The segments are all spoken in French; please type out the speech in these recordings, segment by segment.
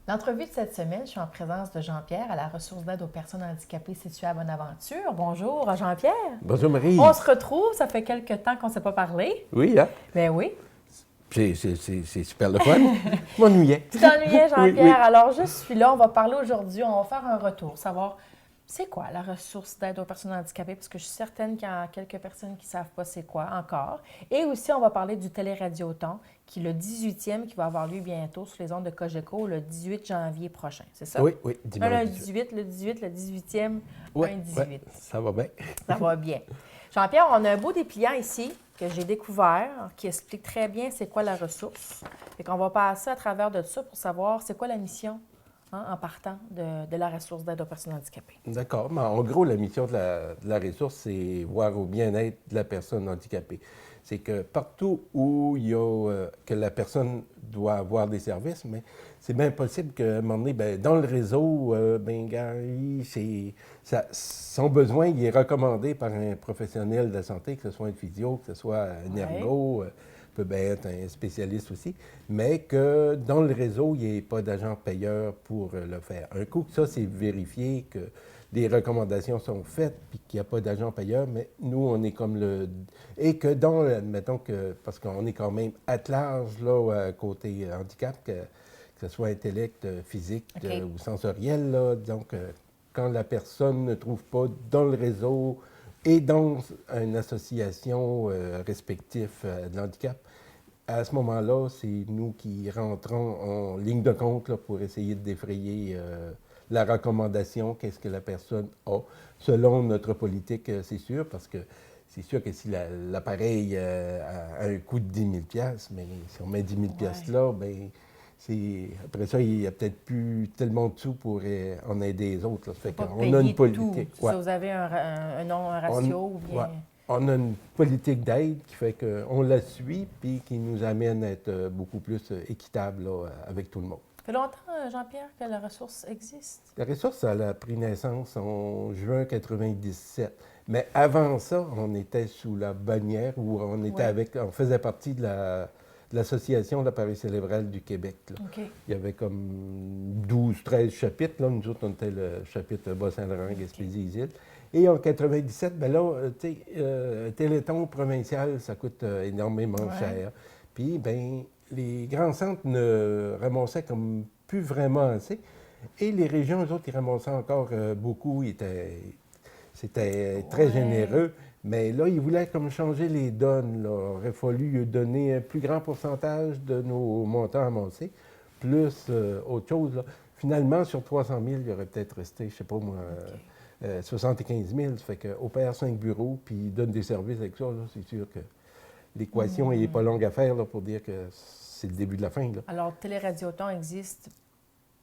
L'entrevue de cette semaine, je suis en présence de Jean-Pierre à la ressource d'aide aux personnes handicapées située à Bonaventure. Bonjour, Jean-Pierre. Bonjour Marie. On se retrouve, ça fait quelques temps qu'on ne s'est pas parlé. Oui, hein? Ben oui. C'est super le fun. Je m'ennuyais. Tu t'ennuyais, Oui, Jean-Pierre. oui. Alors, je suis là, on va parler aujourd'hui, on va faire un retour, savoir c'est quoi la ressource d'aide aux personnes handicapées, parce que je suis certaine qu'il y a quelques personnes qui ne savent pas c'est quoi encore. Et aussi, on va parler du Téléradioton, qui est le 18e, qui va avoir lieu bientôt sur les ondes de Cogeco le 18 janvier prochain, c'est ça? Oui, oui, Un dimanche le 18, le 18, le 18e, Oui, un oui, 18. ça va bien. Ça va bien. Jean-Pierre, on a un beau dépliant ici que j'ai découvert qui explique très bien c'est quoi la ressource. Et qu'on va passer à travers de ça pour savoir c'est quoi la mission en partant de la ressource d'aide aux personnes handicapées. D'accord. Mais en gros, la mission de la ressource, c'est voir au bien-être de la personne handicapée. C'est que partout où il y a que la personne doit avoir des services, mais c'est bien possible qu'à un moment donné, ben, dans le réseau, son besoin il est recommandé par un professionnel de la santé, que ce soit un physio, que ce soit un Ouais. ergo, peut bien être un spécialiste aussi, mais que dans le réseau, il n'y ait pas d'agent payeur pour le faire. Un coup que ça, c'est vérifié, que des recommandations sont faites, puis qu'il n'y a pas d'agent payeur, mais nous, on est comme le... Et que admettons que, parce qu'on est quand même à large, là, côté handicap, que ce soit intellect, physique OK. ou sensoriel, là, donc, quand la personne ne trouve pas dans le réseau et dans une association respective de l'handicap, à ce moment-là, c'est nous qui rentrons en ligne de compte là, pour essayer de défrayer la recommandation, qu'est-ce que la personne a, selon notre politique, c'est sûr, parce que c'est sûr que si l'appareil a un coût de 10 000 mais si on met 10 000 Ouais. là, bien, après ça, il n'y a peut-être plus tellement de sous pour en aider les autres. Là. Ça fait Pas qu'on a payer une tout. politique. C'est Ouais. ça, vous avez un On, ratio ou ouais. bien... On a une politique d'aide qui fait qu'on la suit puis qui nous amène à être beaucoup plus équitable là, avec tout le monde. Ça fait longtemps, Jean-Pierre, que la ressource existe? La ressource, elle a pris naissance en juin 97. Mais avant ça, on était sous la bannière où Oui. on faisait partie de l'Association de l'appareil cérébral du Québec. Là. OK. Il y avait comme 12, 13 chapitres. Là. Nous autres, on était le chapitre Bas-Saint-Laurent, Gaspésie-Isil. Et en 97, ben là, tu sais, Téléthon provincial, ça coûte énormément Ouais. cher. Puis, ben, les grands centres ne ramassaient comme plus vraiment assez. Et les régions, eux autres, ils ramassaient encore beaucoup. C'était très Ouais. généreux. Mais là, ils voulaient comme changer les donnes. Là. Il aurait fallu lui donner un plus grand pourcentage de nos montants amassés, plus autre chose. Là. Finalement, sur 300 000, il y aurait peut-être resté, je sais pas moi, OK. 75 000. Ça fait qu'opère 5 bureaux, puis il donne des services avec ça. Là. C'est sûr que l'équation n'est pas longue à faire là, pour dire que c'est le début de la fin. Là. Alors, Téléradioton existe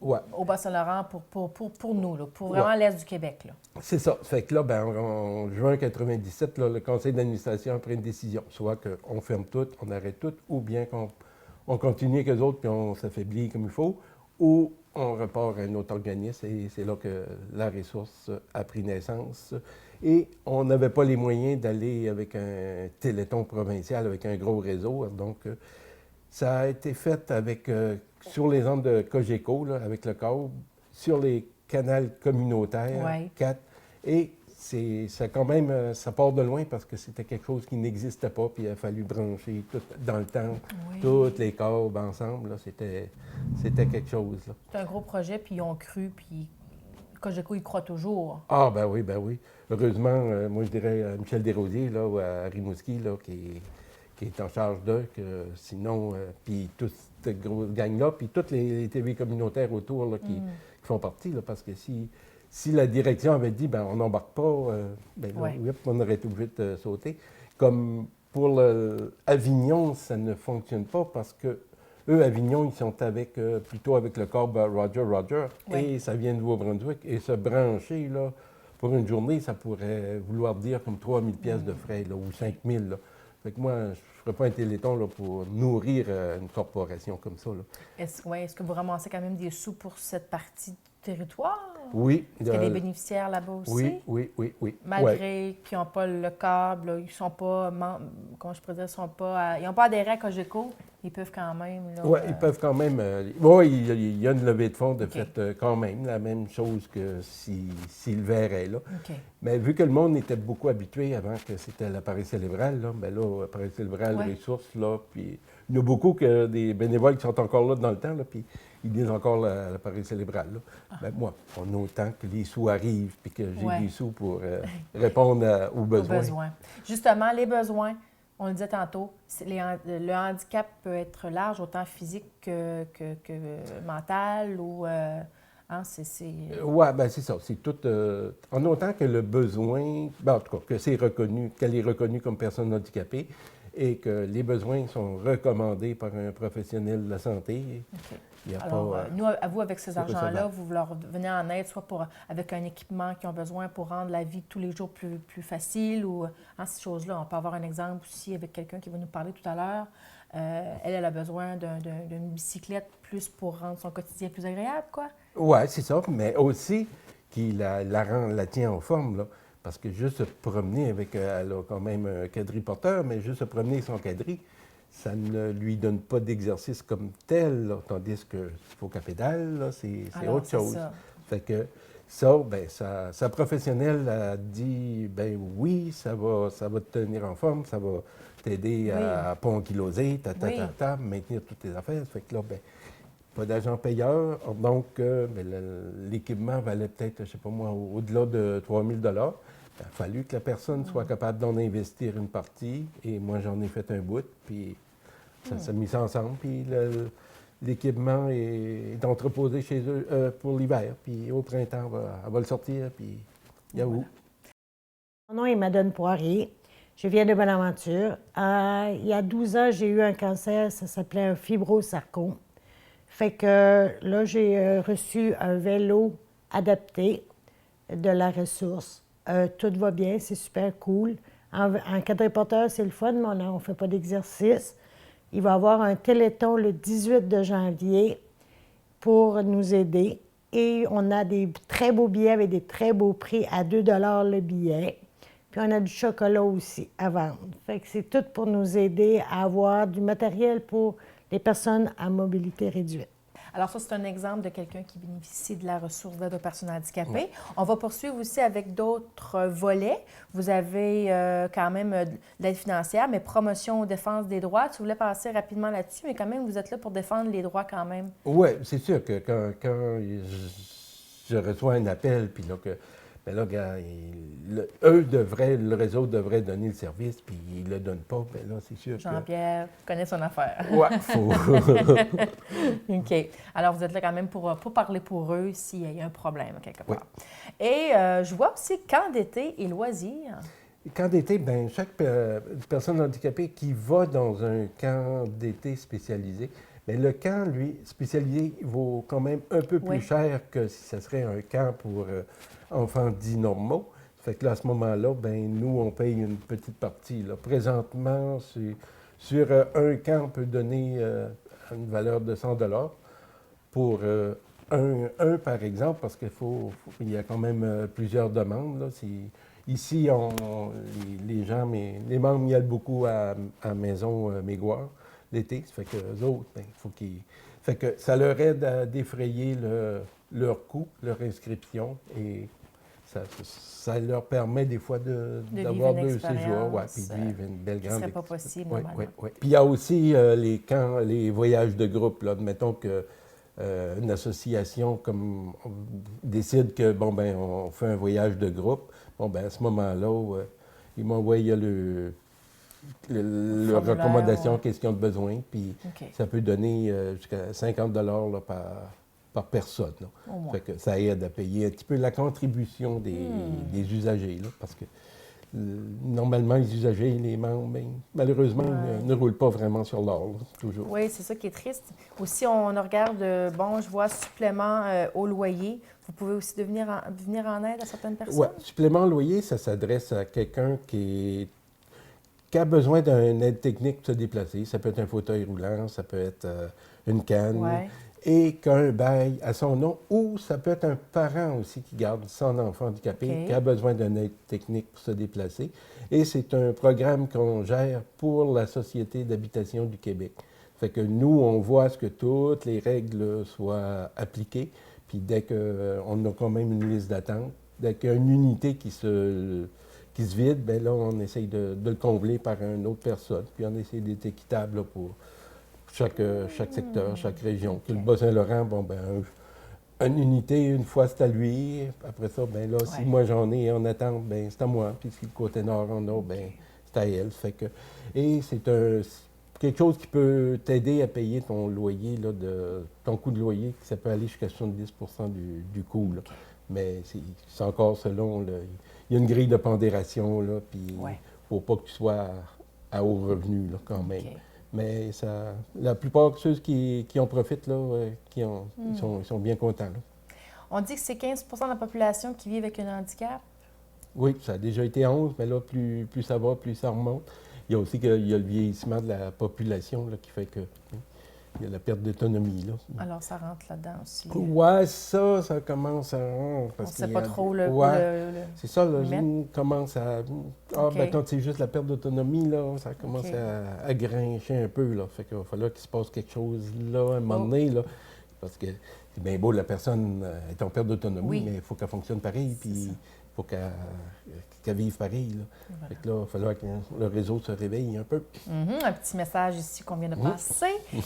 Ouais. au Bas-Saint-Laurent pour nous, là, pour Ouais. vraiment l'Est du Québec. Là. C'est ça. Fait que là, ben, en juin 97, là, le conseil d'administration a pris une décision. Soit qu'on ferme tout, on arrête tout, ou bien qu'on continue avec eux autres puis on s'affaiblit comme il faut, ou on repart à un autre organisme. Et c'est là que la ressource a pris naissance. Et on n'avait pas les moyens d'aller avec un téléthon provincial, avec un gros réseau. Donc, ça a été fait avec, sur les ondes de Cogeco, là, avec le câble, sur les canaux communautaires, Ouais. 4. Et ça quand même, ça part de loin parce que c'était quelque chose qui n'existait pas, puis il a fallu brancher tout, dans le temps, Oui. toutes les câbles ensemble. Là, c'était quelque chose. Là. C'est un gros projet, puis ils ont cru, puis Cogeco, y croit toujours. Ah, ben oui, ben oui. Heureusement, moi, je dirais à Michel Desrosiers, là, ou à Rimouski, là, qui est en charge d'eux, que sinon, puis toute cette grosse gang-là, puis toutes les TV communautaires autour là, qui font partie, là, parce que si la direction avait dit, ben on n'embarque pas, ben là, Ouais. oui, on aurait été obligé de sauter. Comme pour Avignon, ça ne fonctionne pas parce que eux, Avignon, ils sont avec, plutôt avec le câble Roger, Ouais. et ça vient de Nouveau-Brunswick. Et se brancher, là, pour une journée, ça pourrait vouloir dire comme 3 000 pièces de frais, là, ou 5 000. Là. Fait que moi, je ne ferais pas un téléthon là, pour nourrir une corporation comme ça. Là. Est-ce que vous ramassez quand même des sous pour cette partie du territoire? Oui. Est-ce qu'il y a des bénéficiaires là-bas aussi? Oui. Malgré qu'ils n'ont pas le câble, là, ils sont pas, comment je pourrais dire, ils n'ont pas adhéré à Cogeco, Ils peuvent quand même, là... Oui, ils peuvent quand même... oui, il y a une levée de fonds de OK. fait quand même, la même chose que s'ils le verraient, là. OK. Mais vu que le monde était beaucoup habitué avant que c'était l'appareil cérébral, là, bien là, appareil cérébral, Ouais. ressources, là, puis il y en a beaucoup des bénévoles qui sont encore là dans le temps, là, puis ils disent encore l'appareil cérébral, là. Ben, moi, on a autant que les sous arrivent, puis que j'ai Ouais. des sous pour répondre aux Aux besoins. besoins. Justement, les besoins, on le disait tantôt, le handicap peut être large, autant physique que mental ou... hein, Oui, bien c'est ça. C'est tout. En autant que le besoin, ben, en tout cas, que c'est reconnu, qu'elle est reconnue comme personne handicapée et que les besoins sont recommandés par un professionnel de la santé. OK. Il n'y a Alors, pas. nous, à vous, avec ces c'est argents-là, recevable. vous leur venez en aide, soit avec un équipement qu'ils ont besoin pour rendre la vie de tous les jours plus facile ou hein, ces choses-là. On peut avoir un exemple aussi avec quelqu'un qui va nous parler tout à l'heure. Elle a besoin d'une bicyclette plus pour rendre son quotidien plus agréable, quoi. Oui, c'est ça, mais aussi qui la tient en forme, là. Parce que juste se promener avec, elle a quand même un quadriporteur, mais juste se promener son quadri, ça ne lui donne pas d'exercice comme tel, là, tandis que s'il faut qu'elle pédale, là, c'est Alors, autre c'est chose. ça. Fait que ça, ben, sa professionnelle a dit, ben oui, ça va te tenir en forme, ça va t'aider à pas ankyloser, Oui. maintenir toutes tes affaires. Fait que là, ben, pas d'agent payeur, donc ben, l'équipement valait peut-être, je ne sais pas moi, au-delà de 3 000 Il a fallu que la personne soit capable d'en investir une partie, et moi j'en ai fait un bout, puis ça s'est mis ça ensemble, puis l'équipement est entreposé chez eux pour l'hiver, puis au printemps, elle va le sortir, puis yahoo! Mon nom est Madone Poirier. Je viens de Bonaventure. Il y a 12 ans, j'ai eu un cancer, ça s'appelait un fibrosarcome. Fait que là, j'ai reçu un vélo adapté de la ressource. Tout va bien, c'est super cool. En quadriporteur, c'est le fun, mais on ne fait pas d'exercice. Il va y avoir un téléthon le 18 de janvier pour nous aider. Et on a des très beaux billets avec des très beaux prix à 2 le billet. Puis on a du chocolat aussi à vendre. Fait que c'est tout pour nous aider à avoir du matériel pour les personnes à mobilité réduite. Alors ça, c'est un exemple de quelqu'un qui bénéficie de la ressource d'aide aux personnes handicapées. On va poursuivre aussi avec d'autres volets. Vous avez quand même de l'aide financière, mais promotion ou défense des droits. Tu voulais passer rapidement là-dessus, mais quand même, vous êtes là pour défendre les droits quand même. Oui, c'est sûr que quand je reçois un appel, puis là, ben là, gars, le réseau devrait donner le service, puis ils ne le donnent pas, bien là, c'est sûr que... Jean-Pierre connaît son affaire. Ouais, faut... OK. Alors, vous êtes là quand même pour parler pour eux s'il y a un problème quelque part. Oui. Et je vois aussi camp d'été et loisirs. Camp d'été, bien, chaque personne handicapée qui va dans un camp d'été spécialisé, bien, le camp, lui, spécialisé, vaut quand même un peu plus cher que si ce serait un camp pour enfants dits normaux. Fait que là, à ce moment-là, bien, nous, on paye une petite partie. Là. Présentement, sur un camp, on peut donner une valeur de 100 pour un, par exemple, parce il y a quand même plusieurs demandes. Là. Ici, les gens, les membres y allent beaucoup à Maison Mégoire l'été. Ça fait que eux autres, ben, il faut qu'ils... Fait que ça leur aide à défrayer leur coût, leur inscription, et ça leur permet des fois d'avoir 2 séjours, puis de vivre une belle grande... Ce serait pas possible, normalement. Oui. Puis il y a aussi les camps, les voyages de groupe. Là. Admettons que une association comme décide que, bon, ben on fait un voyage de groupe, bon, ben à ce moment-là, ils m'envoient leur recommandation, qu'est-ce qu'ils ont besoin, puis ça peut donner jusqu'à 50 là, par personne. Là. Fait que ça aide à payer un petit peu la contribution des usagers, là, parce que normalement, les usagers, les membres, bien, malheureusement, ne roulent pas vraiment sur l'or, toujours. Oui, c'est ça qui est triste. Aussi, on regarde, je vois supplément au loyer. Vous pouvez aussi venir en aide à certaines personnes? Oui, supplément au loyer, ça s'adresse à quelqu'un qui a besoin d'une aide technique pour se déplacer. Ça peut être un fauteuil roulant, ça peut être une canne, et qu'un bail à son nom, ou ça peut être un parent aussi qui garde son enfant handicapé, qui a besoin d'une aide technique pour se déplacer. Et c'est un programme qu'on gère pour la Société d'habitation du Québec. Fait que nous, on voit à ce que toutes les règles soient appliquées. Puis dès qu'on a quand même une liste d'attente, dès qu'il y a une unité qui se vide, bien là, on essaye de le combler par une autre personne. Puis on essaie d'être équitable là, pour chaque secteur, chaque région. Que le Bas-Saint-Laurent, bon, ben une unité, une fois, c'est à lui. Après ça, ben là, si moi j'en ai en attente, ben c'est à moi. Puis si le côté nord en a, ben c'est à elle. Fait que, et c'est quelque chose qui peut t'aider à payer ton loyer, là, ton coût de loyer, ça peut aller jusqu'à 70 du coût. Là. Mais c'est encore selon. Il y a une grille de pondération, là, puis il ne faut pas que tu sois à haut revenu, là, quand même. Mais la plupart de ceux qui en profitent, là, ils sont bien contents. Là. On dit que c'est 15 de la population qui vit avec un handicap. Oui, ça a déjà été 11, mais là, plus ça va, plus ça remonte. Il y a aussi il y a le vieillissement de la population là, qui fait que il y a la perte d'autonomie. Là. Alors, ça rentre là-dedans aussi. Oui, ça commence à... On ne sait pas trop c'est ça, là, commence à... ben, quand c'est juste la perte d'autonomie, là, ça commence à grincher un peu. Là. Fait qu'il va falloir qu'il se passe quelque chose là, à un moment donné, là, parce que c'est bien beau, la personne est en perte d'autonomie, mais il faut qu'elle fonctionne pareil, puis il faut qu'elle vive pareil. Là. Voilà. Fait que là, il va falloir que le réseau se réveille un peu. Un petit message ici qu'on vient de passer.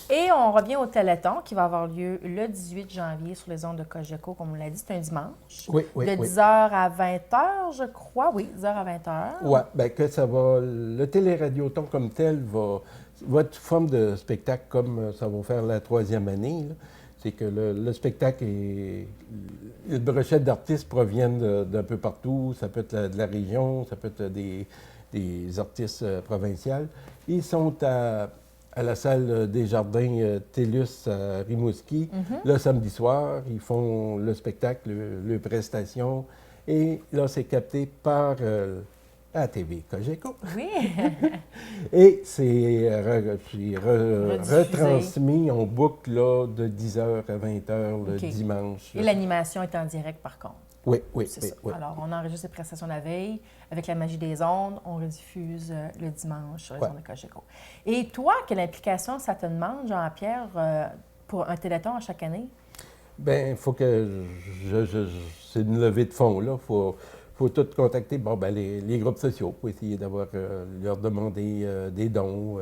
Et on revient au Téléthon qui va avoir lieu le 18 janvier sur les ondes de Cogeco, comme on l'a dit, c'est un dimanche. De 10h à 20h, je crois. Oui, 10h à 20h. Oui, bien que ça va... Le téléradioton comme tel va être sous forme de spectacle comme ça va faire la 3e année. Là. C'est que le spectacle est... Les brochettes d'artistes proviennent d'un peu partout. Ça peut être de la région, ça peut être des artistes provinciaux. Ils sont à la salle des Jardins TELUS à Rimouski le samedi soir. Ils font le spectacle, les prestations. Et là, c'est capté par la TV Cogeco. Oui! Et c'est retransmis en boucle là, de 10h à 20h le dimanche. Et l'animation est en direct, par contre. Oui. Alors, on enregistre les prestations la veille. Avec la magie des ondes, on rediffuse le dimanche sur les ondes de Cogeco. Et toi, quelle implication ça te demande, Jean-Pierre, pour un téléthon à chaque année? Bien, il faut que c'est une levée de fonds, là. Faut tout contacter les groupes sociaux pour essayer leur demander des dons,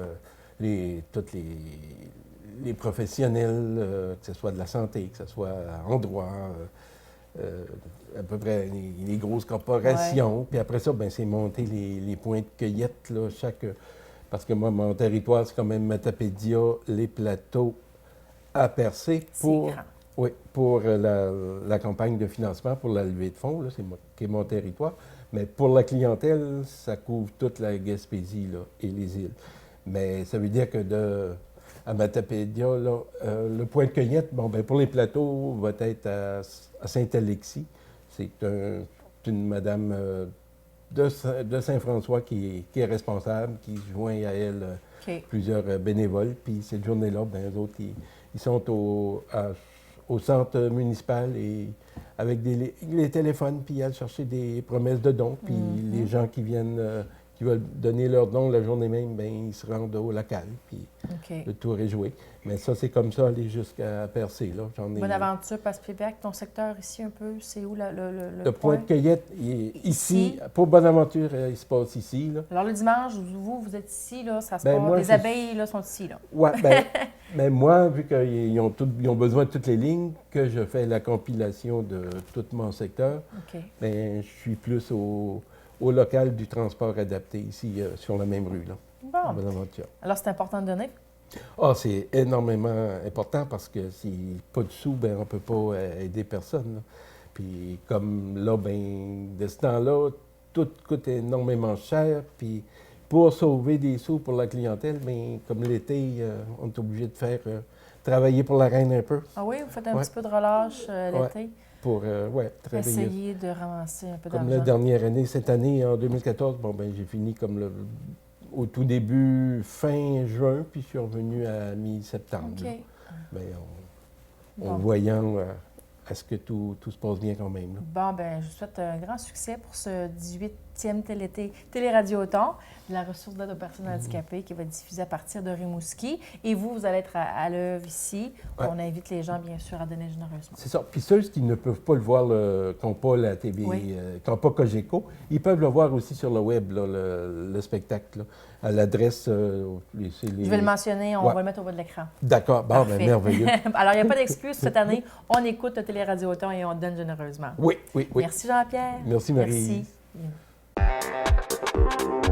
tous les professionnels, que ce soit de la santé, que ce soit en droit, à peu près les grosses corporations. Puis après ça, c'est monter les points de cueillette, là, parce que moi, mon territoire, c'est quand même Matapédia, les plateaux à Percé pour la campagne de financement, pour la levée de fonds, là, qui est mon territoire. Mais pour la clientèle, ça couvre toute la Gaspésie là, et les îles. Mais ça veut dire que à Matapédia, là, le point de cueillette, pour les plateaux, va être à Saint-Alexis. C'est une madame de Saint-François qui est responsable, qui joint à elle plusieurs bénévoles. Puis cette journée-là, eux autres, ils sont au centre municipal et avec les téléphones, puis ils allent chercher des promesses de dons. Puis les gens qui viennent, qui veulent donner leurs dons la journée même, ils se rendent au local. Puis le tour est joué. Mais ça, c'est comme ça, aller jusqu'à Percé. Là. Bonne aventure, Passepébiac, ton secteur ici un peu, c'est où le point de cueillette, ici. Pour Bonaventure, il se passe ici. Là. Alors le dimanche, vous êtes ici, là, ça se passe, les abeilles là, sont ici. Là. Oui, mais moi, vu qu'ils ont besoin de toutes les lignes, que je fais la compilation de tout mon secteur, je suis plus au local du transport adapté, ici, sur la même rue, là, à Bonaventure. Alors, c'est important de donner? C'est énormément important parce que si pas de sous, on ne peut pas aider personne. Là. Puis comme là, de ce temps-là, tout coûte énormément cher. Puis pour sauver des sous pour la clientèle, comme l'été, on est obligé de faire travailler pour la reine un peu. Ah oui, vous faites un petit peu de relâche l'été? Pour travailler. Essayer de ramasser un peu d'argent. Comme la dernière année, cette année, en 2014, j'ai fini comme au tout début, fin juin, puis je suis revenu à mi-septembre. En voyant à ce que tout se passe bien quand même. Là. Je vous souhaite un grand succès pour ce 18 7e Télé-Radio-Auton de la ressource d'aide aux personnes handicapées qui va être diffusée à partir de Rimouski. Et vous allez être à l'œuvre ici. Ouais. On invite les gens, bien sûr, à donner généreusement. C'est ça. Puis ceux qui ne peuvent pas le voir, qui n'ont pas la TV, Oui. qui n'ont pas Cogeco, ils peuvent le voir aussi sur le web, là, le spectacle, là, à l'adresse... Je vais le mentionner, on va le mettre au bas de l'écran. D'accord. Bon, ben, merveilleux. Alors, il n'y a pas d'excuse cette année. On écoute le Télé-Radio-Auton et on donne généreusement. Oui. Merci Jean-Pierre. Merci, Marie. Merci.